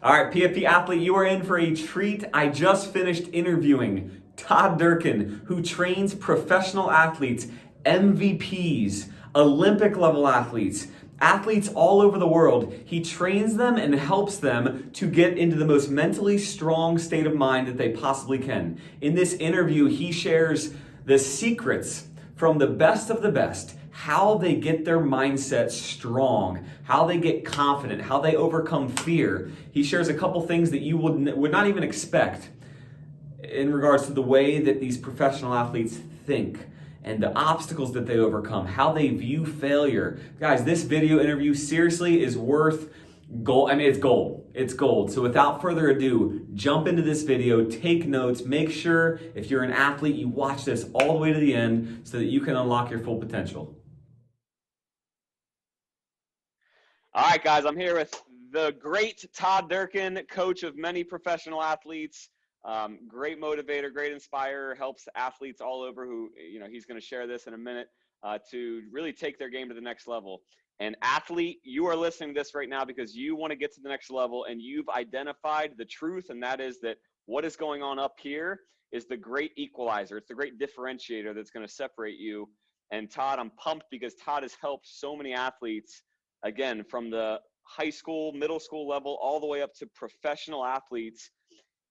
All right, PFP athlete, you are in for a treat. I just finished interviewing Todd Durkin, who trains professional athletes, MVPs, Olympic level athletes, athletes all over the world. He trains them and helps them to get into the most mentally strong state of mind that they possibly can. In this interview, he shares the secrets from the best of the best, how they get their mindset strong, how they get confident, how they overcome fear. He shares a couple things that you would not even expect in regards to the way that these professional athletes think and the obstacles that they overcome, how they view failure. Guys, this video interview seriously is worth gold. I mean, it's gold. It's gold. So without further ado, jump into this video, take notes, make sure if you're an athlete, you watch this all the way to the end so that you can unlock your full potential. All right, guys, I'm here with the great Todd Durkin, coach of many professional athletes, great motivator, great inspirer, helps athletes all over who, he's going to share this in a minute, to really take their game to the next level. And athlete, you are listening to this right now because you want to get to the next level and you've identified the truth, and that is that what is going on up here is the great equalizer. It's the great differentiator that's going to separate you. And Todd, I'm pumped because Todd has helped so many athletes, again, from the high school, middle school level, all the way up to professional athletes.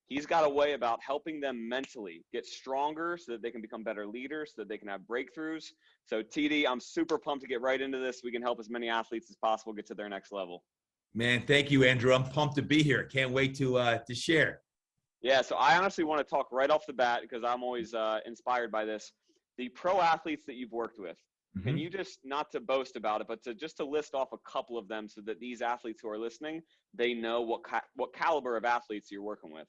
He's got a way about helping them mentally get stronger so that they can become better leaders, so that they can have breakthroughs. So TD, I'm super pumped to get right into this. We can help as many athletes as possible get to their next level. Man, thank you, Andrew. I'm pumped to be here. Can't wait to share. Yeah, so I honestly want to talk right off the bat because I'm always inspired by this. The pro athletes that you've worked with, can you just, not to boast about it, but to list off a couple of them so that these athletes who are listening, they know what caliber of athletes you're working with?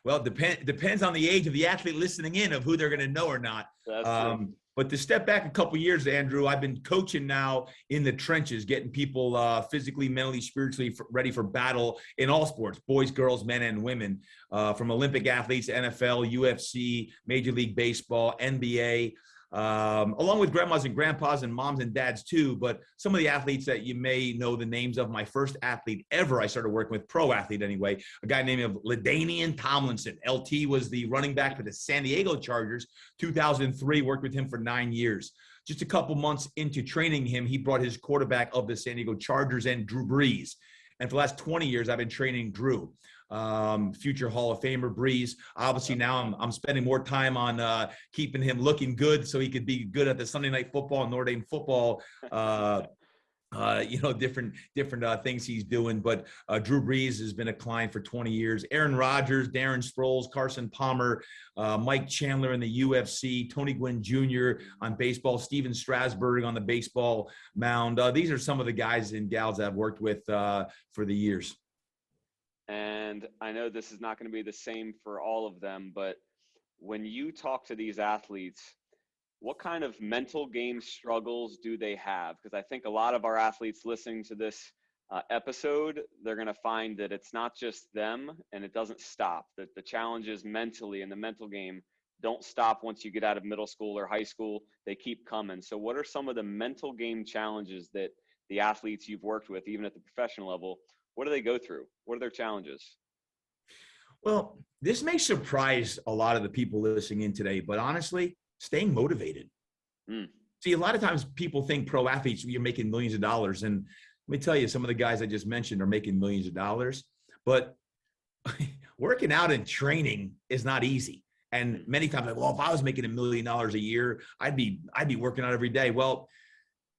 Well, it depends on the age of the athlete listening in of who they're going to know or not. That's true. But to step back a couple years, Andrew, I've been coaching now in the trenches, getting people physically, mentally, spiritually ready for battle in all sports, boys, girls, men, and women, from Olympic athletes, NFL, UFC, Major League Baseball, NBA, along with grandmas and grandpas and moms and dads too. But some of the athletes that you may know the names of, my first athlete ever I started working with, pro athlete anyway, a guy named LaDainian Tomlinson. LT was the running back for the San Diego Chargers, 2003, worked with him for 9 years. Just a couple months into training him, he brought his quarterback of the San Diego Chargers and Drew Brees. And for the last 20 years, I've been training Drew. Future Hall of Famer Brees. Obviously now I'm spending more time on keeping him looking good so he could be good at the Sunday Night Football and Notre Dame football, different things he's doing. But Drew Brees has been a client for 20 years. Aaron Rodgers, Darren Sproles, Carson Palmer, Mike Chandler in the UFC, Tony Gwynn Jr. on baseball, Steven Strasburg on the baseball mound. These are some of the guys and gals I've worked with for the years. And I know this is not going to be the same for all of them, but when you talk to these athletes, what kind of mental game struggles do they have? Because I think a lot of our athletes listening to this episode, they're going to find that it's not just them and it doesn't stop, that the challenges mentally and the mental game don't stop once you get out of middle school or high school. They keep coming. So what are some of the mental game challenges that the athletes you've worked with, even at the professional level, what do they go through? What are their challenges? Well, this may surprise a lot of the people listening in today, but honestly, staying motivated. See, a lot of times people think pro athletes, you're making millions of dollars. And let me tell you, some of the guys I just mentioned are making millions of dollars, but working out and training is not easy. And many times, like, well, if I was making $1 million a year, I'd be working out every day. Well,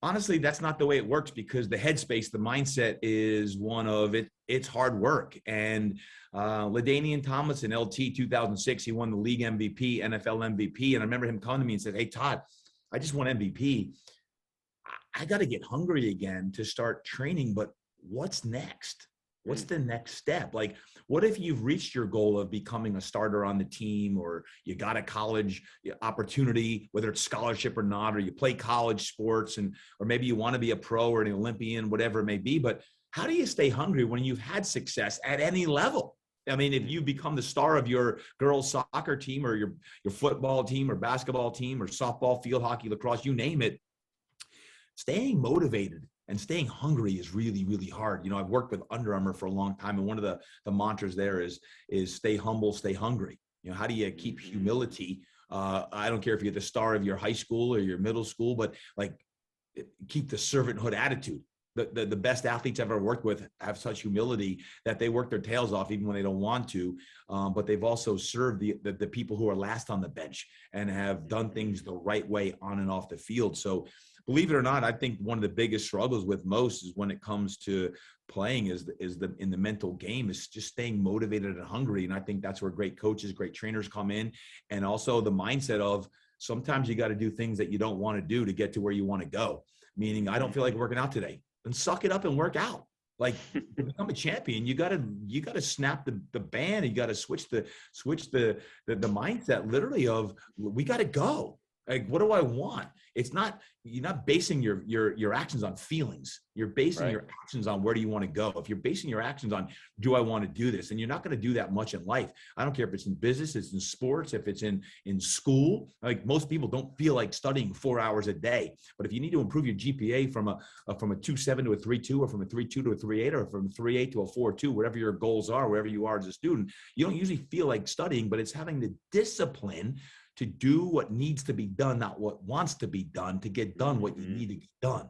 honestly, that's not the way it works because the headspace, the mindset is one of it's hard work. And LaDainian Tomlinson, LT 2006, he won the league MVP, NFL MVP. And I remember him coming to me and said, "Hey, Todd, I just won MVP. I got to get hungry again to start training, but what's next? What's the next step? Like, what if you've reached your goal of becoming a starter on the team, or you got a college opportunity, whether it's scholarship or not, or you play college sports, or maybe you want to be a pro or an Olympian, whatever it may be. But how do you stay hungry when you've had success at any level? I mean, if you become the star of your girls' soccer team or your football team or basketball team or softball, field hockey, lacrosse, you name it, staying motivated And staying hungry is really, really hard. I've worked with Under Armour for a long time, and one of the mantras there is stay humble, stay hungry. How do you keep humility? I don't care if you're the star of your high school or your middle school, but like keep the servanthood attitude. The best athletes I've ever worked with have such humility that they work their tails off even when they don't want to. But they've also served the people who are last on the bench and have done things the right way on and off the field. So believe it or not, I think one of the biggest struggles with most is when it comes to playing is in the mental game is just staying motivated and hungry. And I think that's where great coaches, great trainers come in. And also the mindset of sometimes you got to do things that you don't want to do to get to where you want to go. Meaning I don't feel like working out today. And suck it up and work out. Like to become a champion, you gotta snap the band. You gotta switch the mindset literally of we gotta go. Like, what do I want? It's not, you're not basing your actions on feelings. You're basing your actions on where do you want to go. If you're basing your actions on, do I want to do this? And you're not going to do that much in life. I don't care if it's in business, it's in sports, if it's in school. Like most people don't feel like studying 4 hours a day. But if you need to improve your GPA from a 2.7 to a 3.2, or from a 3.2 to a 3.8, or from 3.8 to a 4.2, whatever your goals are, wherever you are as a student, you don't usually feel like studying, but it's having the discipline to do what needs to be done, not what wants to be done, to get done what you need to get done.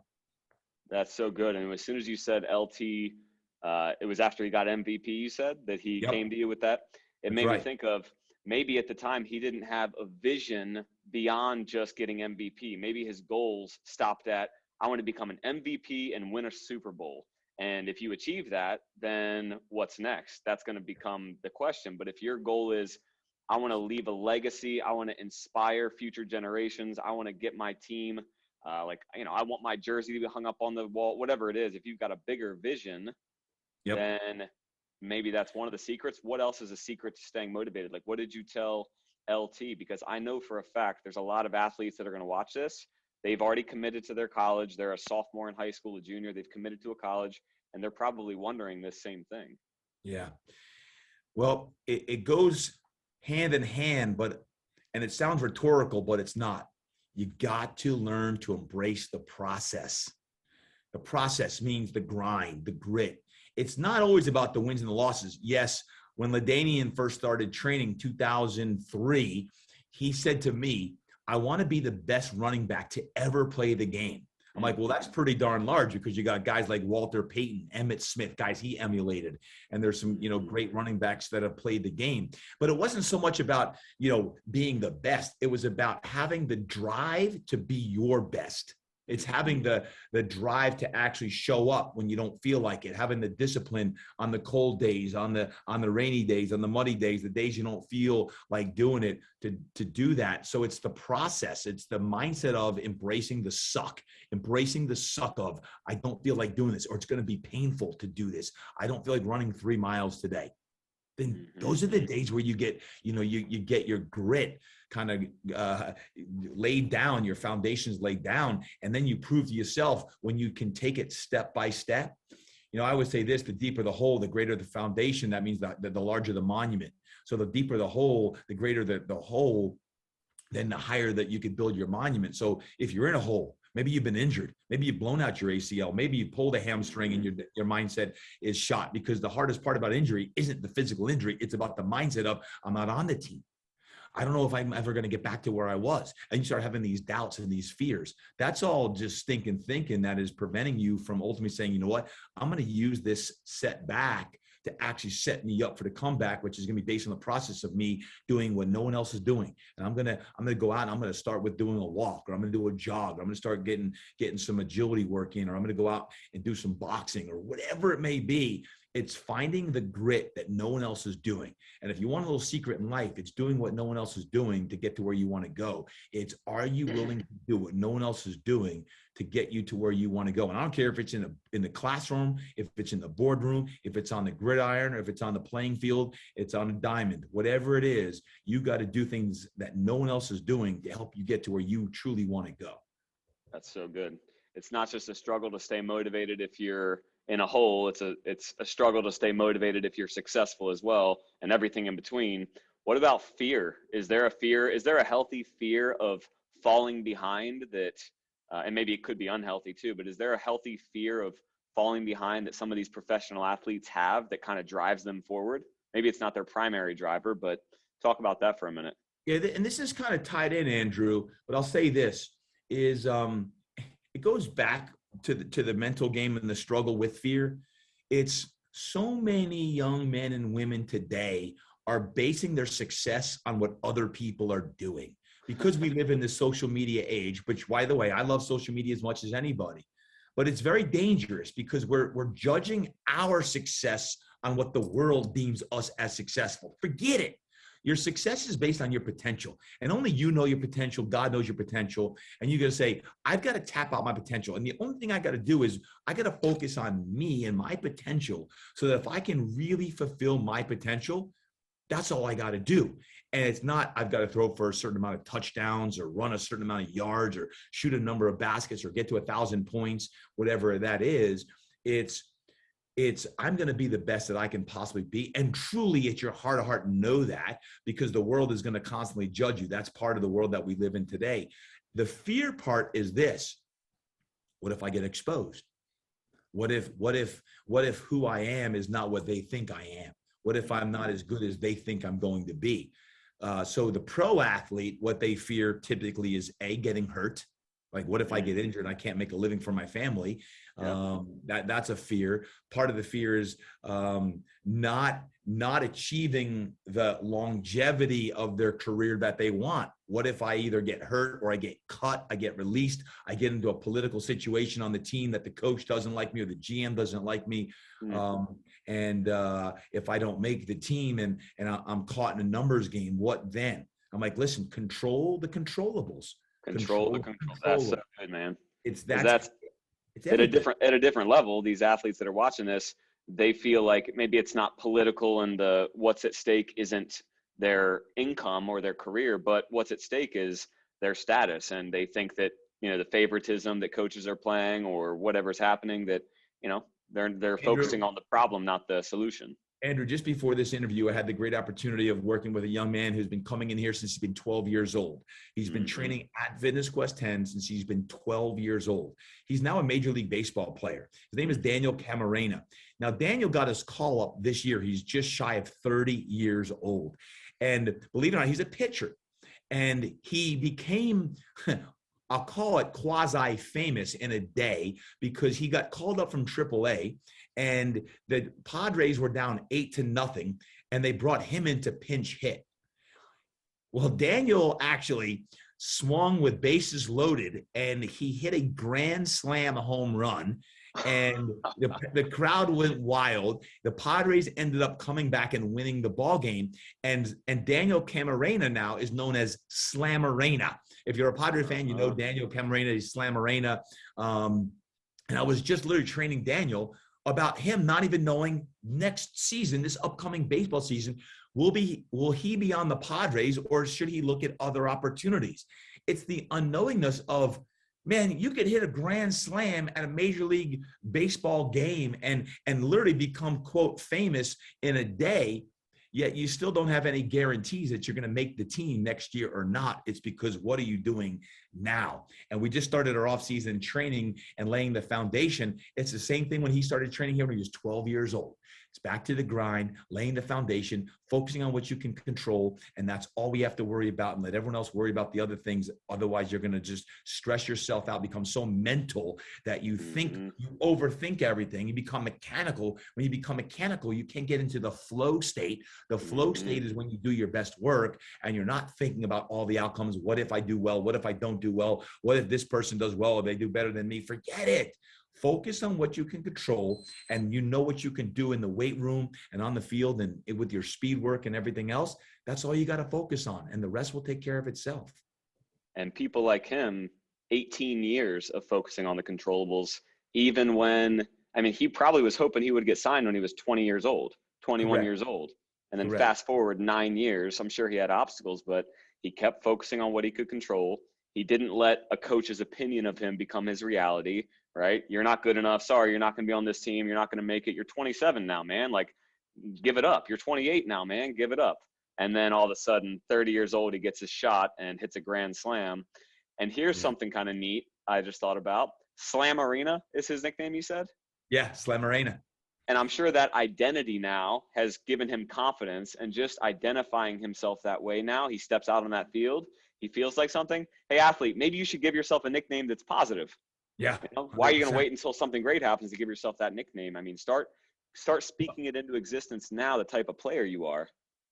That's so good. And as soon as you said LT, it was after he got MVP, you said, that he came to you with that. It made me think of maybe at the time he didn't have a vision beyond just getting MVP. Maybe his goals stopped at, I want to become an MVP and win a Super Bowl. And if you achieve that, then what's next? That's going to become the question. But if your goal is, I want to leave a legacy, I want to inspire future generations, I want to get my team, I want my jersey to be hung up on the wall, whatever it is. If you've got a bigger vision, then maybe that's one of the secrets. What else is a secret to staying motivated? Like, what did you tell LT? Because I know for a fact there's a lot of athletes that are going to watch this. They've already committed to their college. They're a sophomore in high school, a junior. They've committed to a college, and they're probably wondering this same thing. Yeah. Well, it goes hand in hand, and it sounds rhetorical, but it's not. You got to learn to embrace the process. The process means the grind, the grit. It's not always about the wins and the losses. Yes, when LaDainian first started training 2003, he said to me, I want to be the best running back to ever play the game. I'm like, well, that's pretty darn large, because you got guys like Walter Payton, Emmitt Smith, guys he emulated. And there's some, great running backs that have played the game. But it wasn't so much about, being the best. It was about having the drive to be your best. It's having the drive to actually show up when you don't feel like it, having the discipline on the cold days, on the rainy days, on the muddy days, the days you don't feel like doing it, to do that. So it's the process. It's the mindset of embracing the suck of, I don't feel like doing this, or it's going to be painful to do this. I don't feel like running 3 miles today. Then those are the days where you get, you get your grit kind of laid down, your foundations laid down, and then you prove to yourself when you can take it step by step. I would say this: the deeper the hole, the greater the foundation. That means that the larger the monument. So the deeper the hole, the greater the hole, then the higher that you could build your monument. So if you're in a hole, maybe you've been injured, maybe you've blown out your ACL, maybe you pulled a hamstring and your mindset is shot, because the hardest part about injury isn't the physical injury. It's about the mindset of, I'm not on the team. I don't know if I'm ever going to get back to where I was. And you start having these doubts and these fears. That's all just stinking thinking that is preventing you from ultimately saying, you know what, I'm going to use this setback to actually set me up for the comeback, which is going to be based on the process of me doing what no one else is doing. And I'm going to go out and I'm going to start with doing a walk, or I'm going to do a jog, or I'm going to start getting some agility work in, or I'm going to go out and do some boxing, or whatever it may be. It's finding the grit that no one else is doing. And if you want a little secret in life, it's doing what no one else is doing to get to where you want to go. It's, are you willing to do what no one else is doing to get you to where you want to go? And I don't care if it's in the classroom, if it's in the boardroom, if it's on the gridiron, or if it's on the playing field, it's on a diamond, whatever it is, you got to do things that no one else is doing to help you get to where you truly want to go. That's so good. It's not just a struggle to stay motivated if you're in a hole. It's a struggle to stay motivated if you're successful as well, and everything in between. What about fear? Is there a healthy fear of falling behind that and maybe it could be unhealthy too, but is there a healthy fear of falling behind that some of these professional athletes have that kind of drives them forward? Maybe it's not their primary driver, but talk about that for a minute. Yeah, and this is kind of tied in, Andrew, but I'll say this is it goes back to the mental game and the struggle with fear. It's so many young men and women today are basing their success on what other people are doing, because we live in the social media age, which, by the way, I love social media as much as anybody, but it's very dangerous because we're judging our success on what the world deems us as successful. Forget it. Your success is based on your potential, and only you know your potential. God knows your potential. And you're going to say, I've got to tap out my potential. And the only thing I got to do is I got to focus on me and my potential, so that if I can really fulfill my potential, that's all I got to do. And it's not, I've got to throw for a certain amount of touchdowns or run a certain amount of yards or shoot a number of baskets or get to 1,000 points, whatever that is. It's I'm going to be the best that I can possibly be. And truly, at your heart of heart, know that, because the world is going to constantly judge you. That's part of the world that we live in today. The fear part is this: what if I get exposed? What if who I am is not what they think I am? What if I'm not as good as they think I'm going to be? So the pro athlete, what they fear typically is getting hurt. Like, what if I get injured and I can't make a living for my family? Yeah. That's a fear. Part of the fear is not achieving the longevity of their career that they want. What if I either get hurt or I get cut, I get released, I get into a political situation on the team that the coach doesn't like me or the GM doesn't like me. And if I don't make the team and I'm caught in a numbers game, what then? I'm like, listen, control the controllables. Control the control. That's so good, man. It's at a different level. These athletes that are watching this, they feel like maybe it's not political and the what's at stake isn't their income or their career, but what's at stake is their status. And they think that, the favoritism that coaches are playing or whatever's happening, that, they're focusing on the problem, not the solution. Andrew, just before this interview, I had the great opportunity of working with a young man who's been coming in here since he's been 12 years old. He's been training at Fitness Quest 10 since he's been 12 years old. He's now a Major League Baseball player. His name is Daniel Camarena. Now, Daniel got his call up this year. He's just shy of 30 years old. And believe it or not, he's a pitcher. And he became, I'll call it quasi-famous in a day, because he got called up from AAA. And the Padres were down 8-0, and they brought him in to pinch hit. Well, Daniel actually swung with bases loaded, and he hit a grand slam home run, and the crowd went wild. The Padres ended up coming back and winning the ball game. And Daniel Camarena now is known as Slamarena. If you're a Padre fan, you know Daniel Camarena is Slamarena. And I was just literally training Daniel about him not even knowing next season, this upcoming baseball season, will he be on the Padres, or should he look at other opportunities? It's the unknowingness of, man, you could hit a grand slam at a Major League Baseball game and literally become, quote, famous in a day, yet you still don't have any guarantees that you're going to make the team next year or not. It's because, what are you doing now? And we just started our off-season training and laying the foundation. It's the same thing when he started training here when he was 12 years old. It's back to the grind, laying the foundation, focusing on what you can control, and that's all we have to worry about, and let everyone else worry about the other things. Otherwise, you're going to just stress yourself out, become so mental that you think, you overthink everything. You become mechanical. When you become mechanical, you can't get into the flow state. The flow state is when you do your best work and you're not thinking about all the outcomes. What if I do well? What if I don't do well? What if this person does well or they do better than me? Forget it. Focus on what you can control, and you know what you can do in the weight room and on the field and with your speed work and everything else. That's all you got to focus on, and the rest will take care of itself. And people like him, 18 years of focusing on the controllables, even when, he probably was hoping he would get signed when he was 20 years old, 21 Correct. years old. And then Correct. fast forward 9 years, I'm sure he had obstacles, but he kept focusing on what he could control. He didn't let a coach's opinion of him become his reality, right? You're not good enough. Sorry, you're not going to be on this team. You're not going to make it. You're 27 now, man. Like, give it up. You're 28 now, man. Give it up. And then all of a sudden, 30 years old, he gets his shot and hits a grand slam. And here's something kind of neat. I just thought about. Slam Arena is his nickname, you said? Yeah, Slam Arena. And I'm sure that identity now has given him confidence, and just identifying himself that way now, he steps out on that field, he feels like something. Hey, athlete, maybe you should give yourself a nickname that's positive. Yeah. You know, why are you going to 100%. wait until something great happens to give yourself that nickname? I mean, start speaking it into existence now, the type of player you are.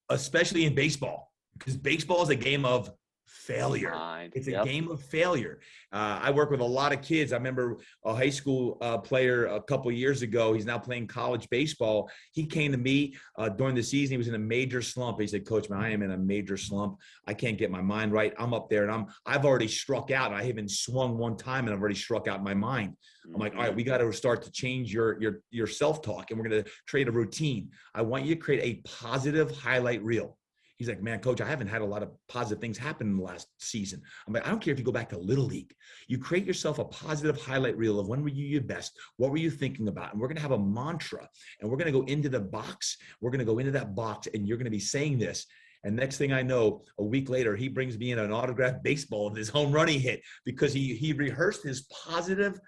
Especially in baseball, because baseball is a game of failure. It's a game of failure. I work with a lot of kids. I remember a high school player a couple of years ago. He's now playing college baseball. He came to me during the season. He was in a major slump. He said, "Coach, man, I am in a major slump. I can't get my mind right. I'm up there, and I've already struck out. I haven't swung one time, and I've already struck out in my mind." I'm like, "All right, we got to start to change your self-talk, and we're going to create a routine. I want you to create a positive highlight reel." He's like, "Man, coach, I haven't had a lot of positive things happen in the last season." I'm like, "I don't care if you go back to Little League. You create yourself a positive highlight reel of when were you your best? What were you thinking about? And we're going to have a mantra, and we're going to go into the box. We're going to go into that box, and you're going to be saying this." And next thing I know, a week later, he brings me in an autographed baseball of his home run he hit, because he rehearsed his positive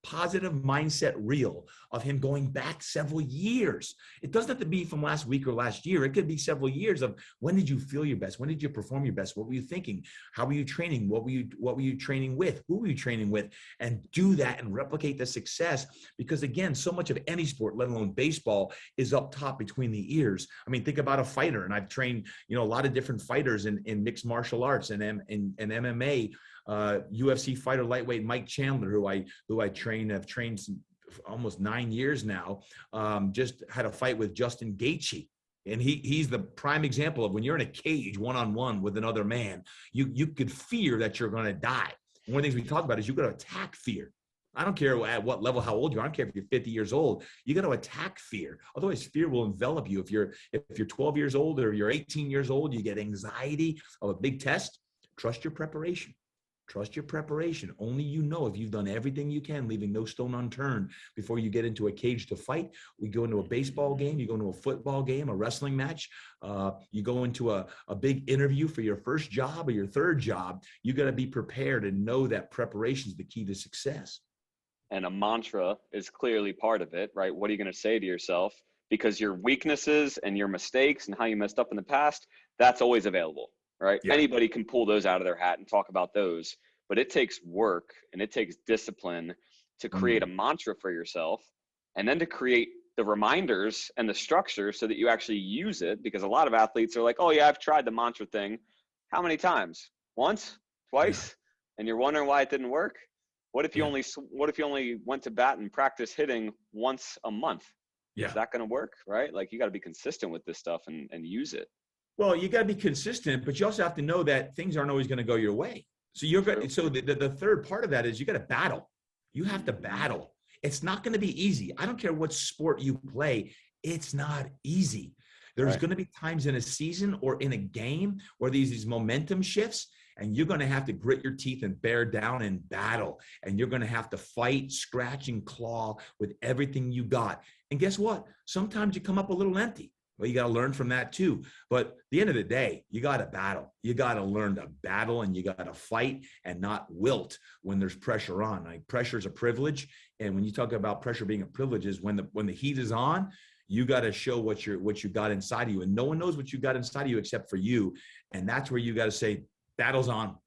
mindset reel of him going back several years. It doesn't have to be from last week or last year. It could be several years of, when did you feel your best? When did you perform your best? What were you thinking? How were you training? What were you training with? Who were you training with? And do that and replicate the success. Because again, so much of any sport, let alone baseball, is up top between the ears. I mean, think about a fighter. And I've trained, a lot of different fighters in mixed martial arts and MMA. UFC fighter lightweight Mike Chandler, who I train, have trained almost 9 years now, just had a fight with Justin Gaethje. And he's the prime example of when you're in a cage one-on-one with another man, you could fear that you're going to die. And one of the things we talk about is you got to attack fear. I don't care at what level, how old you are. I don't care if you're 50 years old. You got to attack fear. Otherwise, fear will envelop you. If you're 12 years old or you're 18 years old, you get anxiety of a big test. Trust your preparation. Trust your preparation. Only you know if you've done everything you can, leaving no stone unturned before you get into a cage to fight. We go into a baseball game, you go into a football game, a wrestling match, you go into a big interview for your first job or your third job. You got to be prepared and know that preparation is the key to success. And a mantra is clearly part of it, right? What are you going to say to yourself? Because your weaknesses and your mistakes and how you messed up in the past, that's always available. Right? Yeah. Anybody can pull those out of their hat and talk about those, but it takes work and it takes discipline to create a mantra for yourself, and then to create the reminders and the structure so that you actually use it. Because a lot of athletes are like, "Oh yeah, I've tried the mantra thing." How many times? Once, twice? Yeah. And you're wondering why it didn't work? What if you only went to bat and practice hitting once a month? Yeah. Is that going to work? Right? Like, you got to be consistent with this stuff and use it. Well, you got to be consistent, but you also have to know that things aren't always going to go your way. So the third part of that is you got to battle. You have to battle. It's not going to be easy. I don't care what sport you play. It's not easy. There's going to be times in a season or in a game where these momentum shifts, and you're going to have to grit your teeth and bear down and battle. And you're going to have to fight, scratch, and claw with everything you got. And guess what? Sometimes you come up a little empty. Well, you got to learn from that too. But at the end of the day, you got to battle. You got to learn to battle, and you got to fight and not wilt when there's pressure on. Like, pressure is a privilege. And when you talk about pressure being a privilege, is when the heat is on, you got to show what you got inside of you. And no one knows what you got inside of you except for you. And that's where you got to say, battle's on,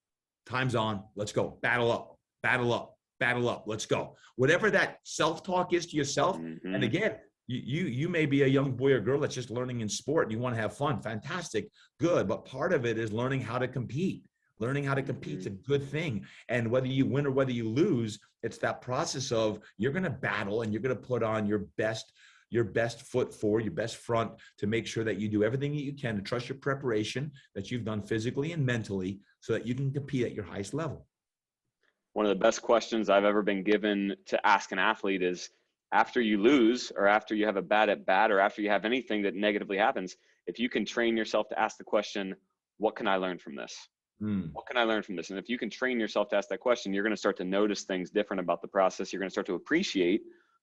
time's on, let's go. Battle up, battle up, battle up, let's go. Whatever that self-talk is to yourself. Mm-hmm. And again, you may be a young boy or girl that's just learning in sport and you want to have fun. Fantastic. Good. But part of it is learning how to compete. Learning how to compete is a good thing. And whether you win or whether you lose, it's that process of you're going to battle and you're going to put on your best foot forward, your best front, to make sure that you do everything that you can to trust your preparation that you've done physically and mentally so that you can compete at your highest level. One of the best questions I've ever been given to ask an athlete is, after you lose, or after you have a bad at bat, or after you have anything that negatively happens, if you can train yourself to ask the question, what can I learn from this? What can I learn from this? And if you can train yourself to ask that question, you're going to start to notice things different about the process. You're going to start to appreciate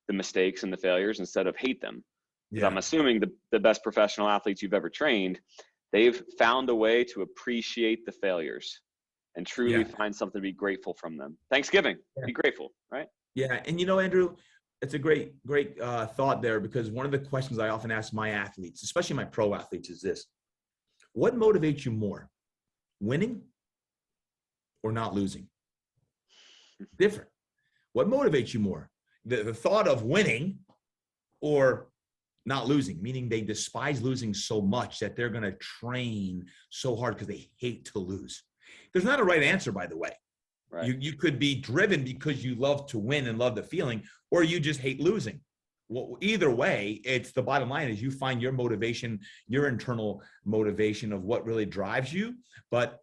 the mistakes and the failures instead of hate them. Yeah. I'm assuming the best professional athletes you've ever trained, they've found a way to appreciate the failures. and truly find something to be grateful from them. Thanksgiving, be grateful, right? Yeah. And Andrew, it's a great thought there, because one of the questions I often ask my athletes, especially my pro athletes, is this: what motivates you more, winning or not losing? Different. What motivates you more? The thought of winning or not losing, meaning they despise losing so much that they're going to train so hard because they hate to lose. There's not a right answer, by the way. Right. You could be driven because you love to win and love the feeling, or you just hate losing. Well, either way, it's the bottom line is you find your motivation, your internal motivation of what really drives you. But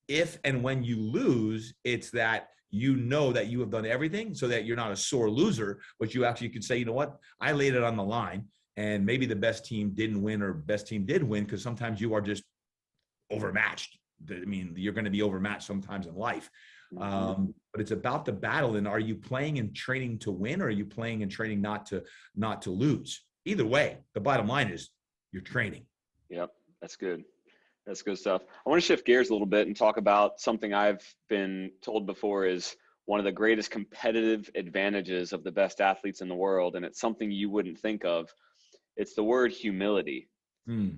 if and when you lose, it's that you know that you have done everything so that you're not a sore loser, but you actually could say, you know what, I laid it on the line, and maybe the best team didn't win or best team did win, because sometimes you are just overmatched. I mean, you're going to be overmatched sometimes in life. But it's about the battle. And are you playing and training to win, or are you playing and training not to lose? Either way, the bottom line is you're training. Yep. That's good. That's good stuff. I want to shift gears a little bit and talk about something I've been told before is one of the greatest competitive advantages of the best athletes in the world. And it's something you wouldn't think of. It's the word humility.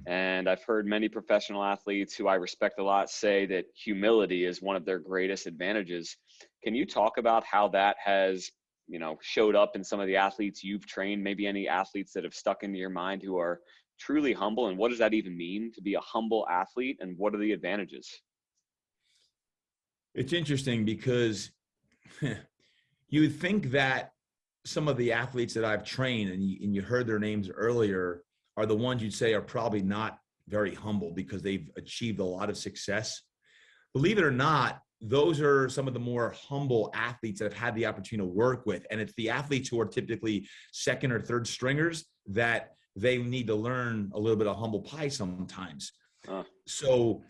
And I've heard many professional athletes who I respect a lot say that humility is one of their greatest advantages. Can you talk about how that has, showed up in some of the athletes you've trained, maybe any athletes that have stuck into your mind who are truly humble, and what does that even mean to be a humble athlete, and what are the advantages? It's interesting because you would think that some of the athletes that I've trained, and you heard their names earlier, are the ones you'd say are probably not very humble because they've achieved a lot of success. Believe it or not, those are some of the more humble athletes that I've had the opportunity to work with. And it's the athletes who are typically second or third stringers that they need to learn a little bit of humble pie sometimes. So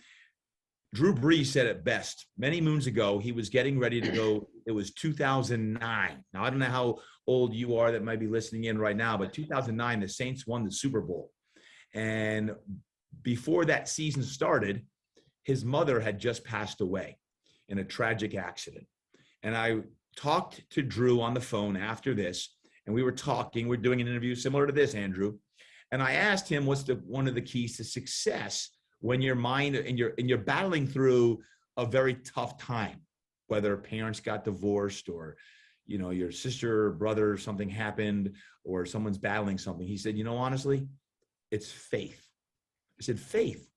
Drew Brees said it best. Many moons ago, he was getting ready to go. It was 2009. Now, I don't know how old you are that might be listening in right now, but 2009, the Saints won the Super Bowl. And before that season started, his mother had just passed away in a tragic accident. And I talked to Drew on the phone after this, and we were talking. We're doing an interview similar to this, Andrew. And I asked him, what's one of the keys to success when your mind and you're battling through a very tough time, whether parents got divorced or, your sister or brother, or something happened, or someone's battling something. He said, honestly, it's faith. I said, faith.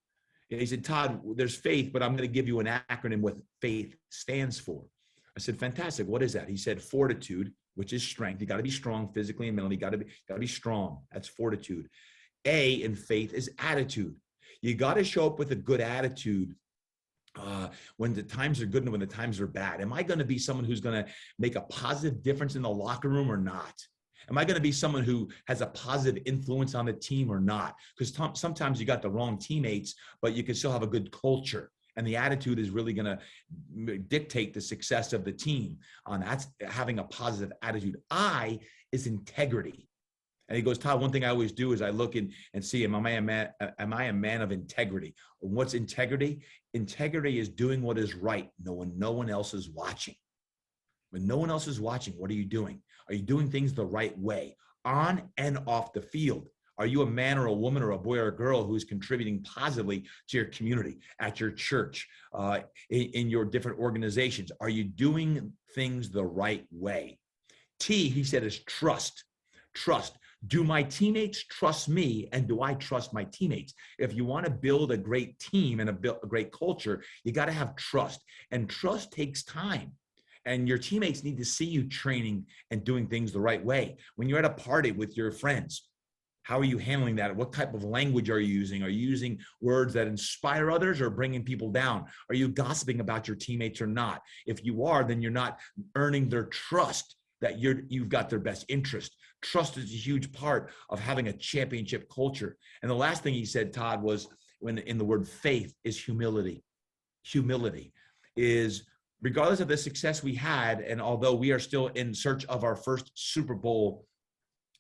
And he said, Todd, there's faith, but I'm going to give you an acronym what faith stands for. I said, fantastic. What is that? He said, fortitude, which is strength. You got to be strong physically and mentally. You got to be strong. That's fortitude. A in faith is attitude. You got to show up with a good attitude when the times are good and when the times are bad. Am I going to be someone who's going to make a positive difference in the locker room or not? Am I going to be someone who has a positive influence on the team or not? Because sometimes you got the wrong teammates, but you can still have a good culture. And the attitude is really going to dictate the success of the team. That's having a positive attitude. I is integrity. And he goes, Todd, one thing I always do is I look and see, am I a man of integrity? What's integrity? Integrity is doing what is right when no one else is watching. When no one else is watching, what are you doing? Are you doing things the right way, on and off the field? Are you a man or a woman or a boy or a girl who is contributing positively to your community, at your church, in your different organizations? Are you doing things the right way? T, he said, is trust. Trust. Do my teammates trust me, and do I trust my teammates? If you want to build a great team and a great culture, you got to have trust. And trust takes time. And your teammates need to see you training and doing things the right way. When you're at a party with your friends, how are you handling that? What type of language are you using? Are you using words that inspire others or bringing people down? Are you gossiping about your teammates or not? If you are, then you're not earning their trust that you've got their best interest. Trust is a huge part of having a championship culture. And the last thing he said, Todd, was when in the word faith is humility. Humility is, regardless of the success we had, and although we are still in search of our first Super Bowl,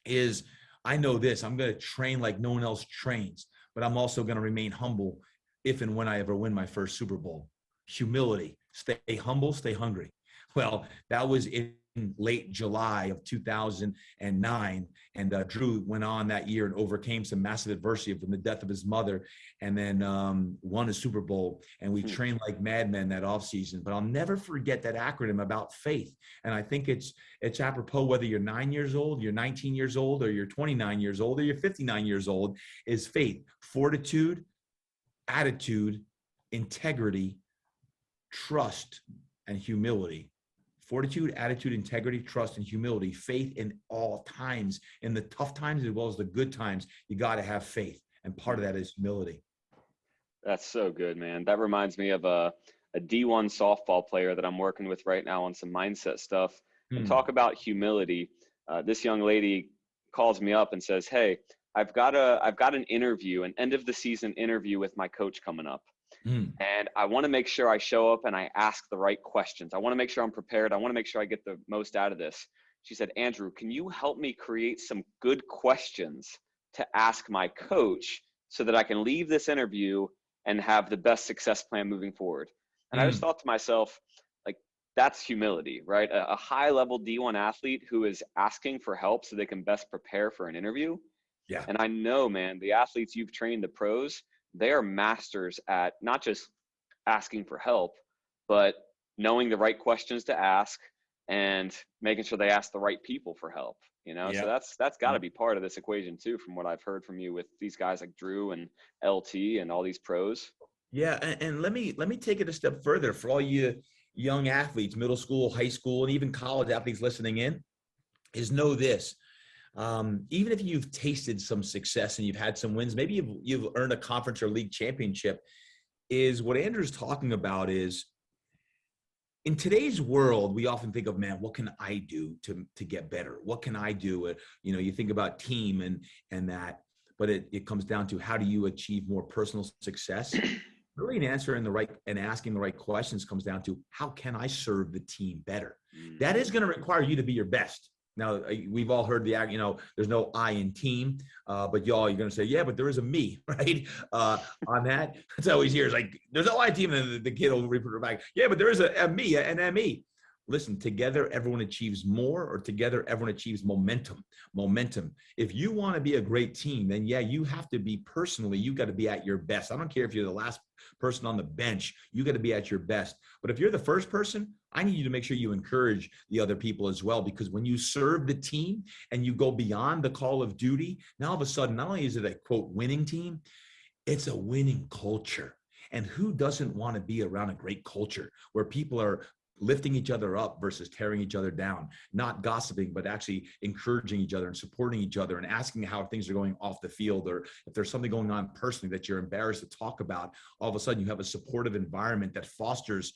is I know this, I'm going to train like no one else trains, but I'm also going to remain humble if and when I ever win my first Super Bowl. Humility, stay humble, stay hungry. Well, that was in late July of 2009. And Drew went on that year and overcame some massive adversity from the death of his mother, and then won a Super Bowl. And we trained like madmen that offseason. But I'll never forget that acronym about faith. And I think it's apropos whether you're 9 years old, you're 19 years old, or you're 29 years old, or you're 59 years old, is faith, fortitude, attitude, integrity, trust, and humility. Fortitude, attitude, integrity, trust, and humility. Faith in all times, in the tough times as well as the good times. You got to have faith, and part of that is humility. That's so good, man. That reminds me of a D1 softball player that I'm working with right now on some mindset stuff. And talk about humility. This young lady calls me up and says, "Hey, I've got an interview, an end of the season interview with my coach coming up. And I want to make sure I show up and I ask the right questions. I want to make sure I'm prepared. I want to make sure I get the most out of this." She said, "Andrew, can you help me create some good questions to ask my coach so that I can leave this interview and have the best success plan moving forward?" And I just thought to myself, like, that's humility, right? A high level D1 athlete who is asking for help so they can best prepare for an interview. Yeah. And I know, man, the athletes you've trained, the pros, they are masters at not just asking for help, but knowing the right questions to ask and making sure they ask the right people for help, you know? Yeah. So that's got to be part of this equation too, from what I've heard from you with these guys like Drew and LT and all these pros. Yeah. And let me take it a step further for all you young athletes, middle school, high school, and even college athletes listening in, is know this. Even if you've tasted some success and you've had some wins, maybe you've earned a conference or league championship, is what Andrew's talking about is, in today's world, we often think of, man, what can I do to get better? What can I do? You think about team and that, but it comes down to, how do you achieve more personal success? Really, answering the right and asking the right questions comes down to, how can I serve the team better? That is going to require you to be your best. Now, we've all heard there's no I in team, but you're going to say, yeah, but there is a me, right? On that, it's always here. It's like, there's no I in team, and the kid will repeat back, yeah, but there is a me, an ME. Listen, together, everyone achieves more, or together, everyone achieves momentum. If you want to be a great team, then yeah, you have to be personally, you got to be at your best. I don't care if you're the last person on the bench, you got to be at your best. But if you're the first person, I need you to make sure you encourage the other people as well, because when you serve the team and you go beyond the call of duty, now all of a sudden, not only is it a quote winning team, it's a winning culture. And who doesn't want to be around a great culture where people are lifting each other up versus tearing each other down, not gossiping, but actually encouraging each other and supporting each other and asking how things are going off the field, or if there's something going on personally that you're embarrassed to talk about, all of a sudden you have a supportive environment that fosters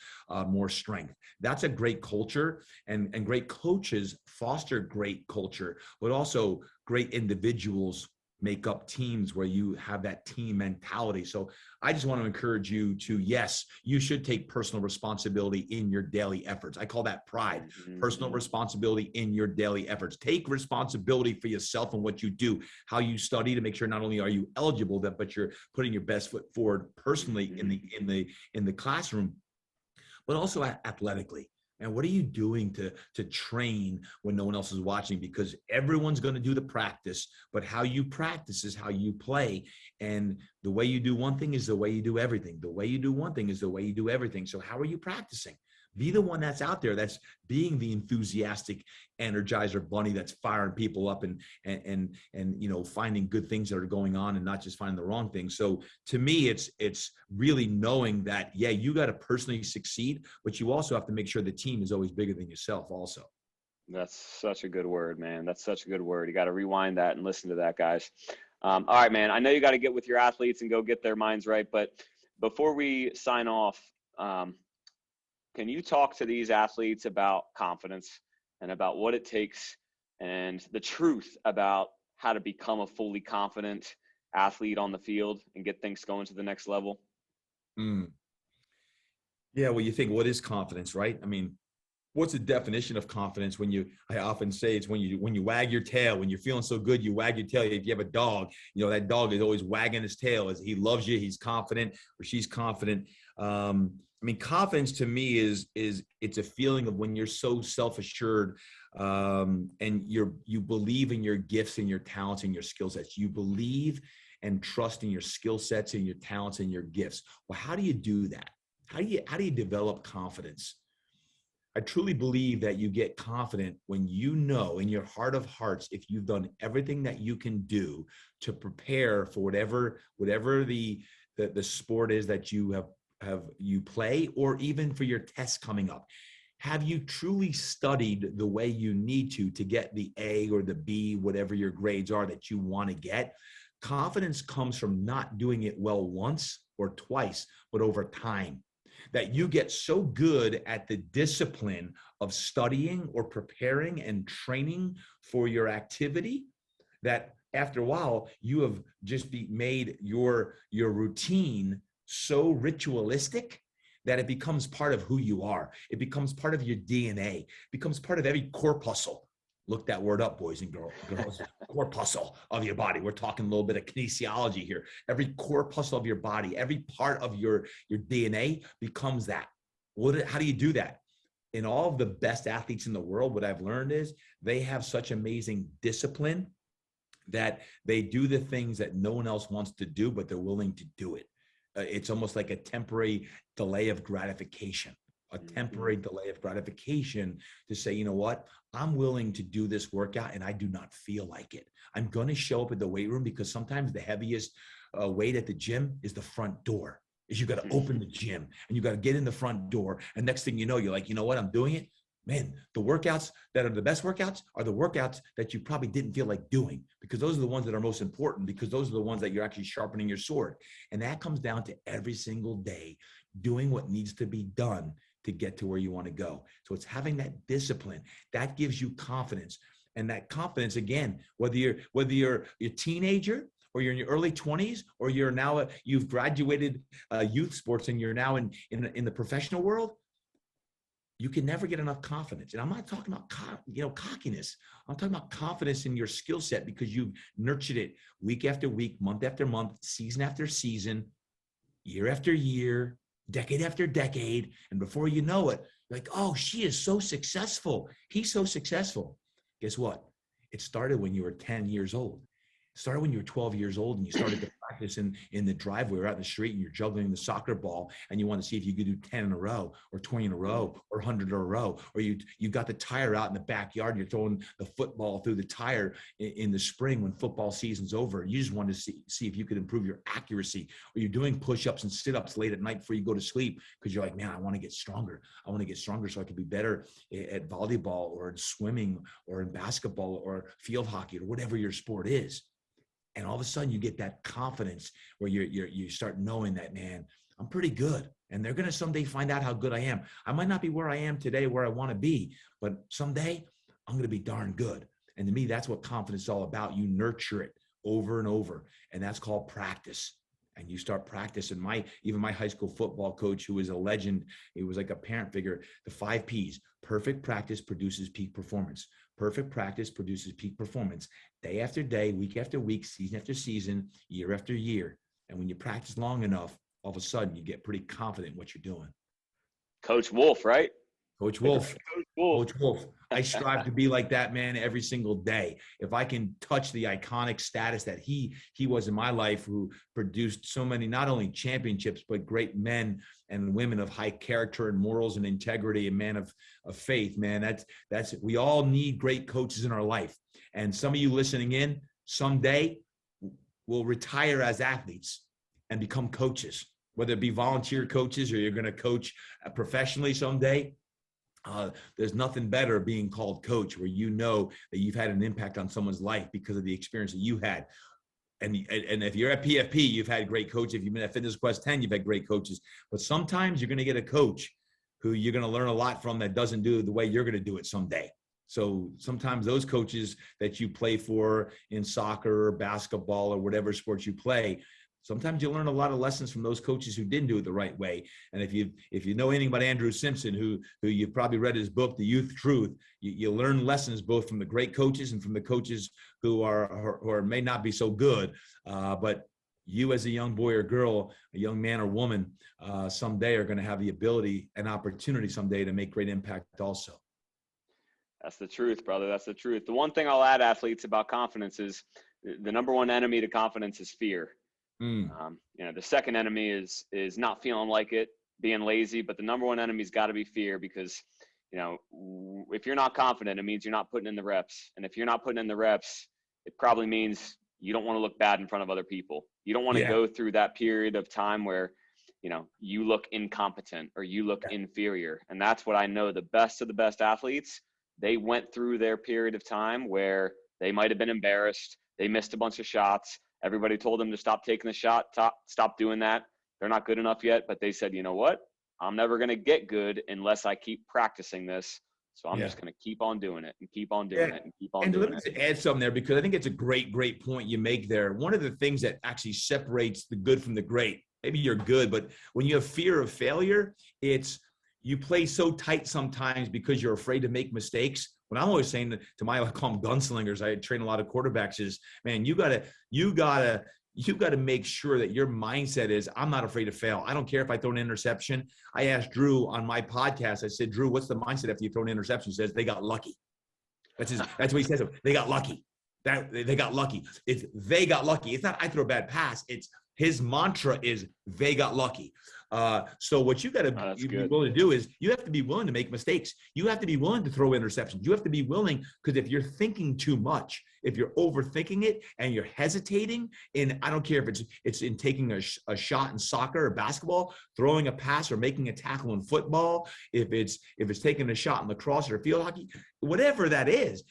more strength. That's a great culture, and great coaches foster great culture, but also great individuals make up teams where you have that team mentality. So I just want to encourage you to, yes, you should take personal responsibility in your daily efforts. I call that pride. Personal responsibility in your daily efforts. Take responsibility for yourself and what you do, how you study, to make sure not only are you eligible, but you're putting your best foot forward personally in the classroom, but also athletically. And what are you doing to train when no one else is watching? Because everyone's going to do the practice, but how you practice is how you play. And the way you do one thing is the way you do everything. The way you do one thing is the way you do everything. So how are you practicing? Be the one that's out there, that's being the enthusiastic energizer bunny that's firing people up and finding good things that are going on and not just finding the wrong things. So to me, it's really knowing that, yeah, you got to personally succeed, but you also have to make sure the team is always bigger than yourself also. That's such a good word, man. That's such a good word. You got to rewind that and listen to that, guys. All right, man. I know you got to get with your athletes and go get their minds right, but before we sign off, can you talk to these athletes about confidence and about what it takes and the truth about how to become a fully confident athlete on the field and get things going to the next level? Yeah, well, you think, what is confidence, right? I mean, what's the definition of confidence? I often say it's when you wag your tail, when you're feeling so good, you wag your tail. If you have a dog, that dog is always wagging his tail as he loves you. He's confident, or she's confident. I mean, confidence to me is it's a feeling of when you're so self-assured, and you believe in your gifts and your talents and your skill sets. You believe and trust in your skill sets and your talents and your gifts. Well, how do you do that? How do you develop confidence? I truly believe that you get confident when you know in your heart of hearts, if you've done everything that you can do to prepare for whatever the sport is that you play, or even for your tests coming up. Have you truly studied the way you need to get the A or the B, whatever your grades are that you want to get? Confidence comes from not doing it well once or twice, but over time. That you get so good at the discipline of studying or preparing and training for your activity that after a while you have just made your routine so ritualistic that it becomes part of who you are. It becomes part of your DNA. It becomes part of every corpuscle. Look that word up, boys and girls. Corpuscle of your body. We're talking a little bit of kinesiology here. Every corpuscle of your body, every part of your DNA becomes that. How do you do that? In all of the best athletes in the world, what I've learned is they have such amazing discipline that they do the things that no one else wants to do, but they're willing to do it. It's almost like a temporary delay of gratification. A temporary delay of gratification to say, you know what, I'm willing to do this workout and I do not feel like it. I'm going to show up at the weight room because sometimes the heaviest weight at the gym is the front door. Is you got to open the gym and you got to get in the front door. And next thing you know, you're like, you know what, I'm doing it. Man, the workouts that are the best workouts are the workouts that you probably didn't feel like doing, because those are the ones that are most important, because those are the ones that you're actually sharpening your sword. And that comes down to every single day doing what needs to be done to get to where you want to go. So it's having that discipline that gives you confidence. And that confidence, again, whether you're a teenager or you're in your early 20s, or you're now you've graduated youth sports and you're now in the professional world, you can never get enough confidence. And I'm not talking about cockiness. I'm talking about confidence in your skill set, because you've nurtured it week after week, month after month, season after season, year after year, decade after decade. And before you know it, you're like, oh, she is so successful. He's so successful. Guess what? It started when you were 10 years old. It started when you were 12 years old and you started to practice in the driveway or out in the street, and you're juggling the soccer ball and you want to see if you could do 10 in a row or 20 in a row or 100 in a row, or you got the tire out in the backyard and you're throwing the football through the tire in the spring when football season's over. You just want to see if you could improve your accuracy, or you're doing push-ups and sit-ups late at night before you go to sleep because you're like, man, I want to get stronger. I want to get stronger so I can be better at volleyball or in swimming or in basketball or field hockey or whatever your sport is. And all of a sudden you get that confidence where you start knowing that, man, I'm pretty good. And they're going to someday find out how good I am. I might not be where I am today, where I want to be, but someday I'm going to be darn good. And to me, that's what confidence is all about. You nurture it over and over. And that's called practice. And you start practicing. Even my high school football coach, who was a legend, he was like a parent figure, the 5 Ps: perfect practice produces peak performance. Perfect practice produces peak performance day after day, week after week, season after season, year after year. And when you practice long enough, all of a sudden you get pretty confident in what you're doing. Coach Wolf, right? Coach Wolf. Coach Wolf. I strive to be like that man every single day. If I can touch the iconic status that he was in my life, who produced so many, not only championships, but great men and women of high character and morals and integrity, and man of faith, man, that's we all need great coaches in our life. And some of you listening in someday will retire as athletes and become coaches, whether it be volunteer coaches or you're going to coach professionally someday. There's nothing better being called coach, where you know that you've had an impact on someone's life because of the experience that you had. And if you're at PFP, you've had great coaches. If you've been at Fitness Quest 10, you've had great coaches. But sometimes you're going to get a coach who you're going to learn a lot from that doesn't do it the way you're going to do it someday. So sometimes those coaches that you play for in soccer or basketball or whatever sports you play, sometimes you learn a lot of lessons from those coaches who didn't do it the right way. And if you know anything about Andrew Simpson, who you've probably read his book, The Youth Truth, you learn lessons both from the great coaches and from the coaches who may not be so good. But you as a young boy or girl, a young man or woman, someday are going to have the ability and opportunity someday to make great impact also. That's the truth, brother. That's the truth. The one thing I'll add, athletes, about confidence is the number one enemy to confidence is fear. The second enemy is not feeling like it, being lazy, but the number one enemy's got to be fear, because if you're not confident, it means you're not putting in the reps. And if you're not putting in the reps, it probably means you don't want to look bad in front of other people. You don't want to go through that period of time where, you look incompetent or you look inferior. And that's what I know. The best of the best athletes, they went through their period of time where they might have been embarrassed. They missed a bunch of shots. Everybody told them to stop taking the shot, stop doing that. They're not good enough yet. But they said, you know what? I'm never going to get good unless I keep practicing this. So I'm just going to keep on doing it and keep on doing it and keep on doing it. Let me add something there, because I think it's a great point you make there. One of the things that actually separates the good from the great, maybe you're good, but when you have fear of failure, it's you play so tight sometimes because you're afraid to make mistakes. What I'm always saying to I call them gunslingers, I train a lot of quarterbacks, is, man, you gotta make sure that your mindset is, I'm not afraid to fail. I don't care if I throw an interception. I asked Drew on my podcast, I said, Drew, what's the mindset after you throw an interception? He says, they got lucky. That's what he says. They got lucky. They got lucky. It's they got lucky. It's not I throw a bad pass. It's his mantra is they got lucky. So what you got to be willing to do is you have to be willing to make mistakes. You have to be willing to throw interceptions. You have to be willing, because if you're thinking too much, if you're overthinking it and you're hesitating, and I don't care if it's in taking a shot in soccer or basketball, throwing a pass or making a tackle in football, if it's taking a shot in lacrosse or field hockey, whatever that is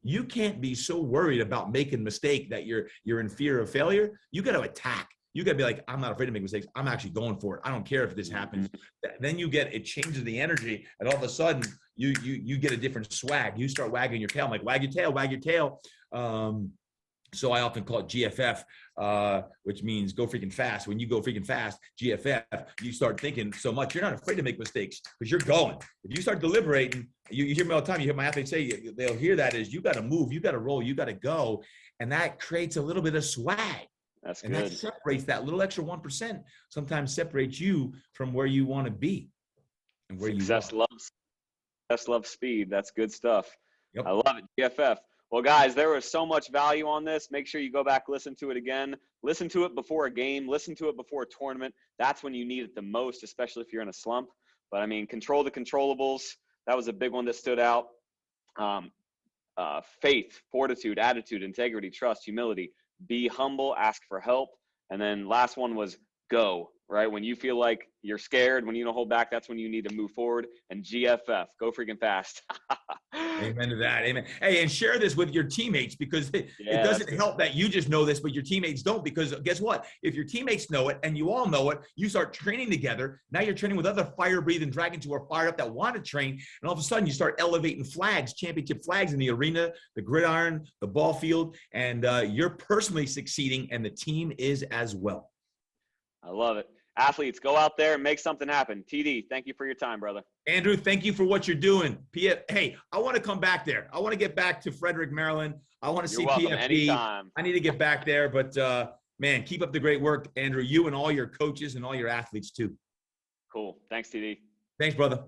you can't be so worried about making a mistake that you're in fear of failure. You got to attack. You got to be like, I'm not afraid to make mistakes. I'm actually going for it. I don't care if this happens. Then it changes the energy, and all of a sudden you get a different swag. You start wagging your tail. I'm like, wag your tail, wag your tail. So I often call it GFF, which means go freaking fast. When you go freaking fast, GFF, you start thinking so much. You're not afraid to make mistakes because you're going. If you start deliberating, you hear me all the time. You hear my athletes say, they'll hear that is, you got to move, you got to roll, you got to go. And that creates a little bit of swag. That's and good. That separates that little extra 1%, sometimes separates you from where you want to be and where Success loves speed. That's good stuff. Yep. I love it. GFF. Well, guys, there was so much value on this. Make sure you go back, listen to it again. Listen to it before a game. Listen to it before a tournament. That's when you need it the most, especially if you're in a slump. But, I mean, control the controllables. That was a big one that stood out. Faith, fortitude, attitude, integrity, trust, humility. Be humble, ask for help. And then last one was go, right? When you feel like you're scared, when you don't hold back, that's when you need to move forward. And GFF, go freaking fast. Amen to that. Amen. Hey, and share this with your teammates, because it doesn't help that you just know this, but your teammates don't, because guess what? If your teammates know it and you all know it, you start training together. Now you're training with other fire-breathing dragons who are fired up that want to train. And all of a sudden you start elevating flags, championship flags in the arena, the gridiron, the ball field, and you're personally succeeding, and the team is as well. I love it. Athletes, go out there and make something happen. TD, thank you for your time, brother. Andrew, thank you for what you're doing. Hey, I want to come back there. I want to get back to Frederick, Maryland. I want to see PFB. Anytime. I need to get back there, but man, keep up the great work, Andrew. You and all your coaches and all your athletes too. Cool. Thanks, TD. Thanks, brother.